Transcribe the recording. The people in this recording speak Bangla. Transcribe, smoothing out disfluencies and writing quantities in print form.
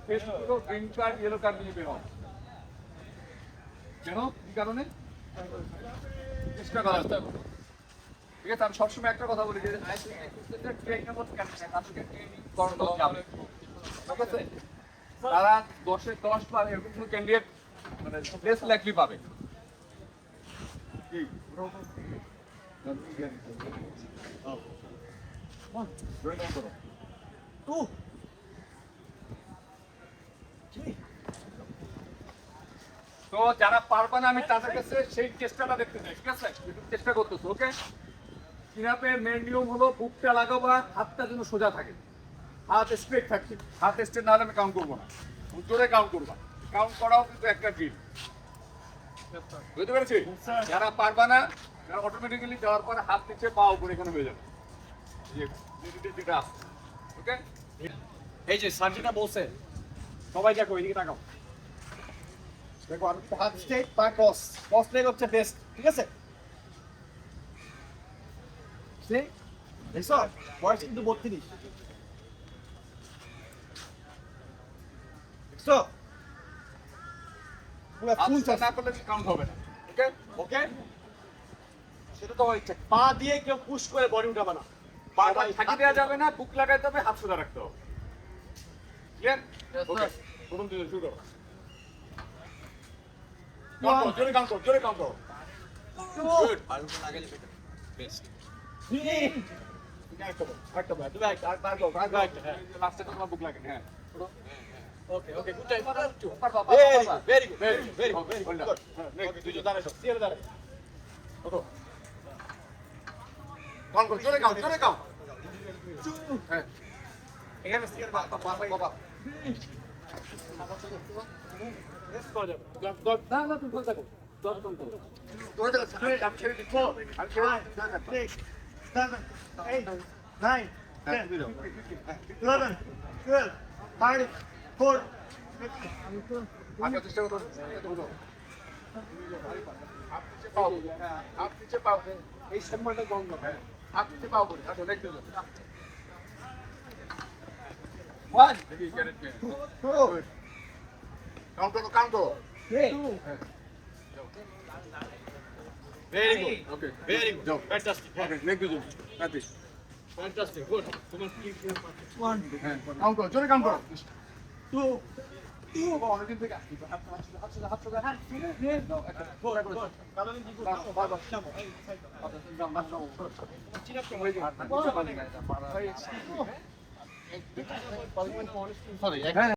ফেসগুলো গ্রিন কার্ড ইয়েলো কার্ড নিয়ে বের হয় কেন কি কারণে চেষ্টা করা হচ্ছে ঠিক আছে আমি সবসময় একটা কথা বলি যে ট্রেনিংয়ের মধ্যে আজকে ট্রেনিং করানো যাবে ঠিক আছে তারা 10 বার এরকম কোনো ক্যান্ডিডেট মানে লেস লাইকলি পাবে কি তো যারা পারবে না আমি তাদের কাছে সেই চেষ্টাটা দেখতে চাই ঠিক আছে চেষ্টা করতেছো ওকে কিনাপে মেন নিয়ম হলো বুকটা লাগাবো হাতটা যেন সোজা থাকে হাত স্ট্রেট থাকছে হাত স্ট্রেট না হলে আমি কাউন্ট করবো না জোরে কাউন্ট করবা কাউন্ট করাও কিন্তু একটা ড্রিল বুঝতে পেরেছি যারা পারবা না তারা অটোমেটিক্যালি যাওয়ার পরে হাত নিচে পা উপরে এখানে হয়ে যাবে যেটা ওকে এই যে স্যার যেটা বলছে সবাই দেখো এদিকে তাকাও দেখো আমি হাত স্ট্রেট পা ক্রস ক্রস লেগ হচ্ছে বেস্ট ঠিক আছে দেখছো বয়স কিন্তু 32 দেখছো পুরো ফুল না করলে কাউন্ট হবে না ওকে ওকে সেটা তোমার ইচ্ছা পা দিয়ে কেউ পুশ করে বডি উঠাবে না পা ফাঁকি দেওয়া যাবে না বুক লাগাইতে হবে হাত সোজা রাখতে হবে ক্লিয়ার ওকে প্রথম দিকে শুরু করো জোরে কাউন্ট করো জোরে কাউন্ট করো গুড আর লাগাইলে বেটার বেস্ট একটা ব্যাট ব্যাট আর বার গো বার গো লাস্টে তোমার বুক লাগে হ্যাঁ ওকে ওকে গুড টাইম বাবা very good very good next দুইজন দাঁড়াও সিয়ারে দাঁড়াও ওকে কাউন্ট করো জোরে কাউন্ট হ্যাঁ এখানে সিয়ারে বাবা বাবা রেস্ট করে যাবে না না তুমি বলতে থাকো 10 কাউন্ট করো তোর দাঁড়া আমি ছেড়ে দিচ্ছি আমি ছেড়ে 6 7 8 9 10 11 12 13 4 আগে চেষ্টা করো আপনি নিচে পাও এই সম্মানটা বন্ধ হ্যাঁ আপনি নিচে পাও বলে আচ্ছা দেখতে যাও ওয়ান দেখি ক্যারেট কাউন্ট করো Very good. ওকে Very good. Fantastic. Okay next দিন প্র্যাকটিস Fantastic. Good. তোমার কি হ্যাঁ কাউন্ট করো জোরে কাউন্ট করো 2 অনেকদিন থেকে আসছি হাত সোজা হ্যাঁ দাও একটা ফোর করে কালারিং কি করো বারবার সামো এই সাইড সরি